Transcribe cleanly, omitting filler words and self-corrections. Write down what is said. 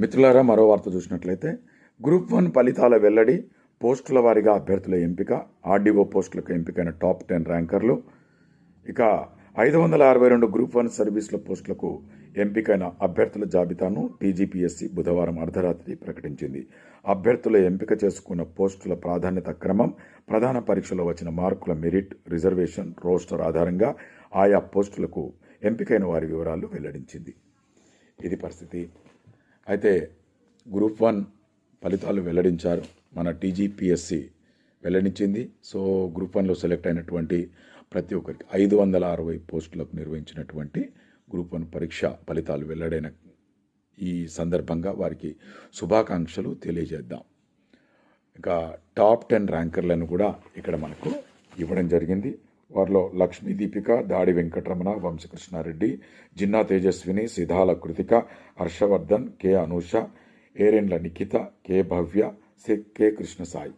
మిత్రులారా, మరో వార్త చూసినట్లయితే గ్రూప్ 1 ఫలితాల వెల్లడి, పోస్టుల వారీగా అభ్యర్థుల ఎంపిక, ఆర్డీఓ పోస్టులకు ఎంపికైన టాప్ 10 ర్యాంకర్లు. ఇక 562 గ్రూప్ 1 సర్వీసుల పోస్టులకు ఎంపికైన అభ్యర్థుల జాబితాను టీజీపీఎస్సీ బుధవారం అర్ధరాత్రి ప్రకటించింది. అభ్యర్థుల ఎంపిక చేసుకున్న పోస్టుల ప్రాధాన్యత క్రమం, ప్రధాన పరీక్షలో వచ్చిన మార్కుల మెరిట్, రిజర్వేషన్, రోస్టర్ ఆధారంగా ఆయా పోస్టులకు ఎంపికైన వారి వివరాలు వెల్లడించింది. ఇది పరిస్థితి. అయితే గ్రూప్ 1 ఫలితాలు వెల్లడించారు, మన టీజీపీఎస్సీ వెల్లడించింది. సో గ్రూప్ 1లో సెలెక్ట్ అయినటువంటి ప్రతి ఒక్కరికి 560 పోస్టులకు నిర్వహించినటువంటి గ్రూప్ 1 పరీక్ష ఫలితాలు వెల్లడైన ఈ సందర్భంగా వారికి శుభాకాంక్షలు తెలియజేద్దాం. ఇంకా టాప్ 10 ర్యాంకర్లను కూడా ఇక్కడ మనకు ఇవ్వడం జరిగింది. వారిలో లక్ష్మీ దీపిక, దాడి వెంకటరమణ, వంశకృష్ణారెడ్డి, జిన్నా తేజస్విని, సిధాల కృతిక, హర్షవర్ధన్, కె అనూష, ఏరెండ్ల నిఖిత, కె భవ్య, కె కృష్ణసాయి.